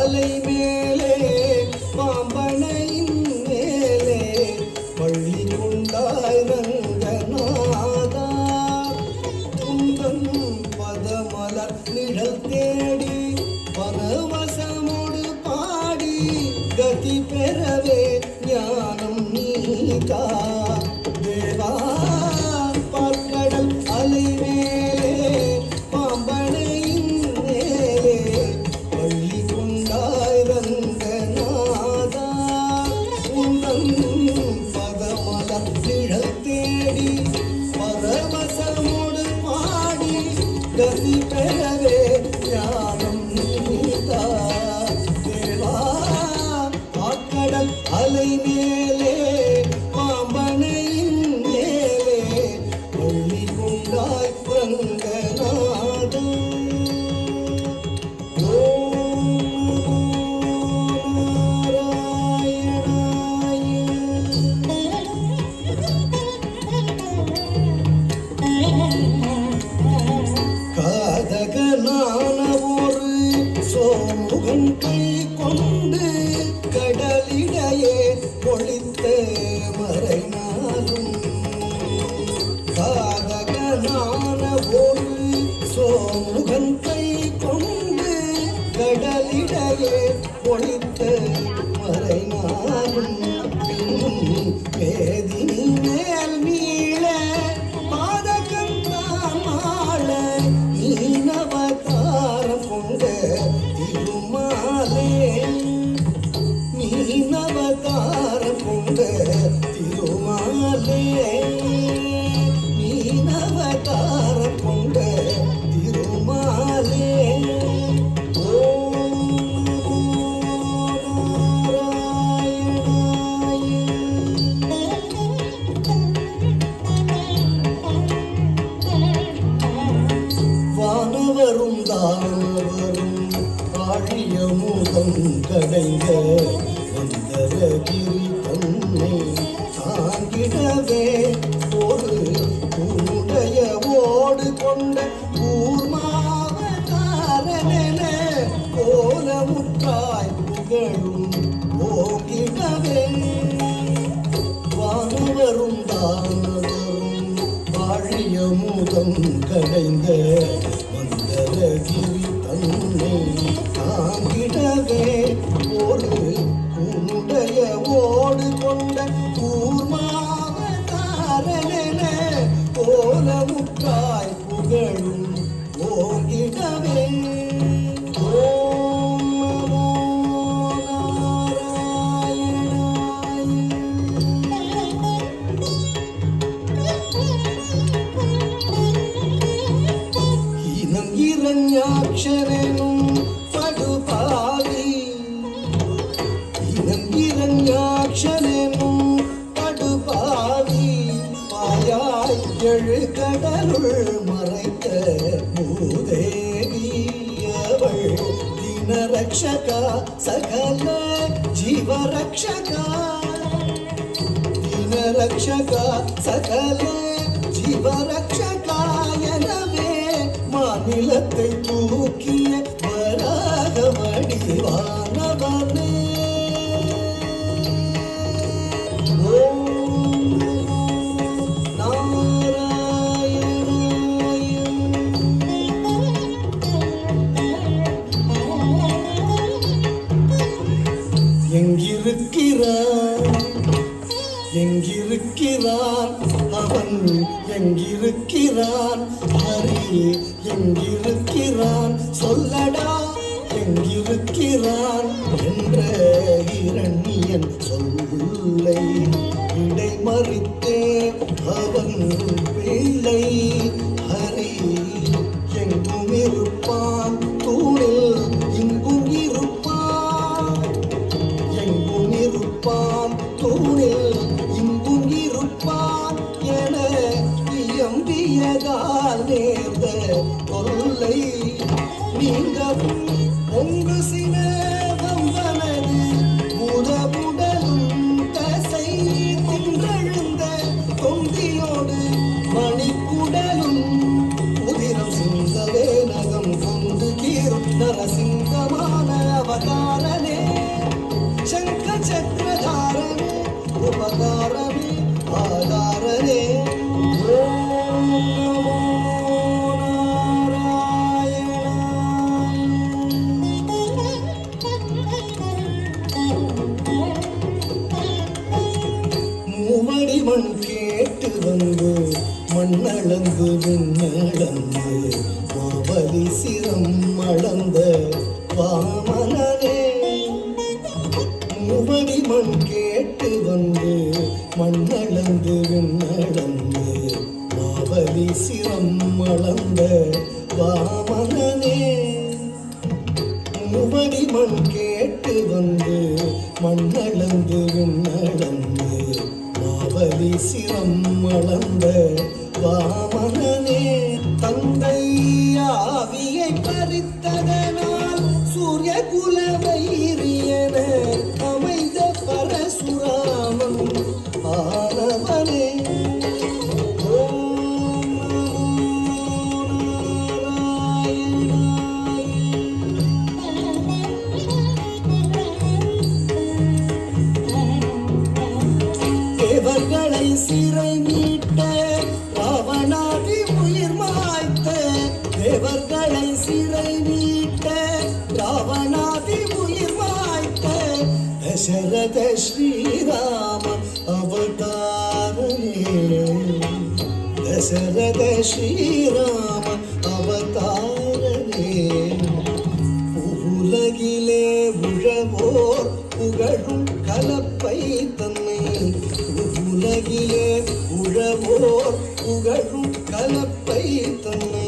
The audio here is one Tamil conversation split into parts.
அலை மேலே பாம்பனையின் மேலே பள்ளி கொண்டாய் ரங்கநாதா உந்தன் பதமலர் நிழல் தேடி பரவசமோடு பாடி கதி பெறவே ஞானம் நீதா தேவா பார்க்கடல் அலை மேலே பாம்பனையின் மேலே பள்ளி கொண்டாய் ரங்கநாதா உந்தன் பதமலர் நிழல் தேடி பரவசமோடு பாடி கதி பெறவே ஞானம் நீதா தேவா பார்க்கடல் அலை மேலே பாம்பனையின் மேலே பள்ளி கொண்டாய் ரங்கநாதா காதகனான ஒரு சோமுகன் கை கொண்டு கடலிடையே பொழித்த மறைநாளும் காதகனான ஒரு சோமுகன் கை கொண்டு கடலிடையே பொழித்த மறைநாளும் வேதினி மேல் மீள பாதகந்தான் மாள மீனவதாரம் கொண்ட திருமாலே மீனவதாரம் கொண்ட திருமாலே மீனவதாரம் கொண்ட திருமாலே வானவரும் தானவரும் ஆழிய மூலம் கடைந்த வந்தரகிரி தன்னை தாங்கிடவே ஒரு உடைய ஓடு கொண்ட கூர்மாவதாரனென கோலமுற்றாய் புகழும் ஓங்கிடவே வானவரும் தானவரும் வாழிய மூலம் கடைந்த வந்தரகிரி தன்னை தாங்கிடவே ஒரு உடைய ஓடு கொண்ட கூர்மாவதாரனென கோலமுற்றாய் புகழும் ஓங்கிடவே ஓம் நமோ இனம் இரண்யாட்சரனும் படுபாவி இனம் இரண்யாட்சரனும் படுபாவி பாயாய் எழு கடலுள் மறைத்த பூதேவி அவள் தினரக்ஷகா சகல ஜீவரக்ஷகா தினரக்ஷகா சகல ஜீவரக்ஷகா எனவே மாநிலத்தை தூக்கிய வராக வடிவானவனே எங்கிருக்கிறான் அவன் எங்கிருக்கிறான் ஹரி எங்கிருக்கிறான் சொல்லடா எங்கிருக்கிறான் என்ற இரணியன் சொல்லை இடைமறித்தே அவன் பிள்ளை ஹரி எங்கும் இருப்பான் தூணில் இங்கும் இருப்பான் எங்கும் இருப்பான் தூணில் இங்கும் இருப்பான் என இயம்பியதால் நேர்ந்த தொல்லை நீங்கவும் பொங்கு சினவம் வனது முதபுடலும் தசை தின்றெழுந்த தொந்தியோடு மணிக்குடலும் உதிரம் சிந்தவே நகம் கொண்டு கீரும் நரசிங்கமான அவதார வந்து மாவலி சிரம் அளந்த வாமனனே மூவடி மண் கேட்டு வந்து மண்ணளந்து விண்ணளந்து மாவலி சிரம் அளந்த வாமனனே மூவடி மண் கேட்டு வந்து மண்ணளந்து விண்ணளந்து மாவலி சிரம் அளந்த வாமனனே தந்தை ஆவியை பறித்ததனால் சூரிய குல வைரியன அமைந்த பரசுராமன் ஆனவனே தேவர்களை சிறை மீட்ட ராவணாதி உயிர் மாய்த்த தேவர்களை சிறை மீட்ட ராவணாதி உயிர் மாய்த்த தசரத ஸ்ரீராம அவதாரனே தசரத ஸ்ரீராம அவதாரனே உலகிலே உழவோர் புகழும் கலப்பை தன்னை உலகிலே உழவோர் புகழும் கலப்பை தன்னை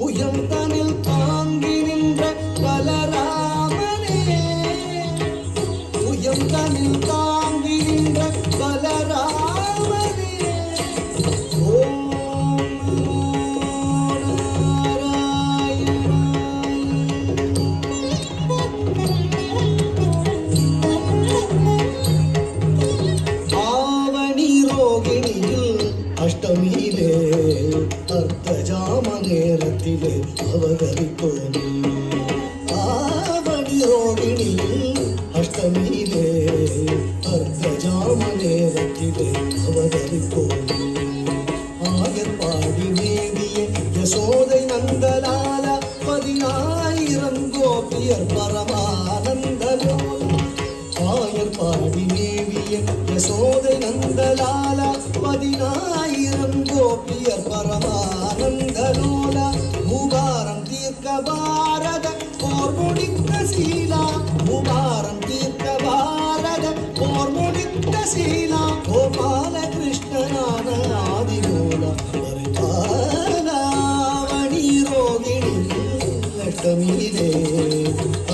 உயர்ந்தனில் தாங்கி நின்ற பலராமனே உயர்ந்தனில் தாங்கி நின்ற பலராமனே ஓம் அஷ்டமியிலே அர்த்தஜாம நேரத்திலே அவதரித்தோனே ஆவணி ரோகிணியில் அஷ்டமியிலே அர்த்தஜாம நேரத்திலே அவதரித்தோனே ஆயர்பாடி மேவிய யசோதை நந்தலால 10000 கோபியர் பரமானந்தலோல ஆயர்பாடி மேவிய யசோதை நந்தலால 10000 கோபியர் பரமானந்தலோல பூபாரம் தீர்க்க பாரத போர் முடித்த சீலா பூபாரம் தீர்க்க பாரத போர் முடித்த சீலா கோபால கிருஷ்ணனான ஆதிமூல பரிபாலவணி ரோகிணி அஷ்டமியிலே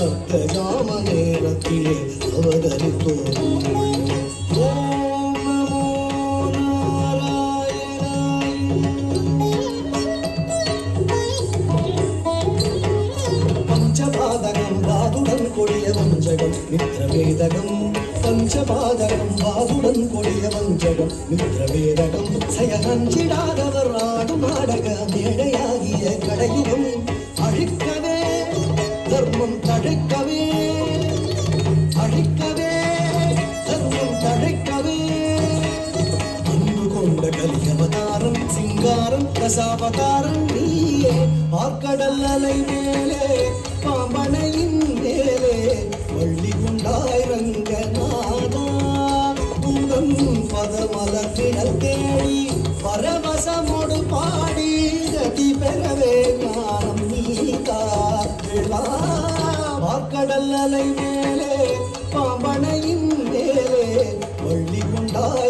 அர்த்தஜாம நேரத்திலே அவதரித்தோம் பஞ்சபாதகம் வாதுடன் கொடிய வஞ்சகம் மித்ரவேதகம் பஞ்சபாதகம் வாதுடன் கொடிய வஞ்சகம் மித்ரவேதகம் செயலஞ்சிடாதவர் ஆடும் நாடக மேடையாகிய கடையுகம் அழிக்கவே தர்மம் தழைக்கவே அழிக்கவே தர்மம் தழைக்கவே அன்பு கொண்ட கலியவதாரம் சிங்காரம் தசாவதாரம் நீயே பார்க்கடல் அலை மேலே பாம்பனையின் மேலே வள்ளி குண்டாய் ரங்கநாதா உந்தன் பதமலத்திடல் தேடி பரவசமோடு பாடி கதி பெறவே ஞானம் நீதா பார்க்கடல் அலை மேலே பாம்பனையின் மேலே வள்ளி குண்டாய்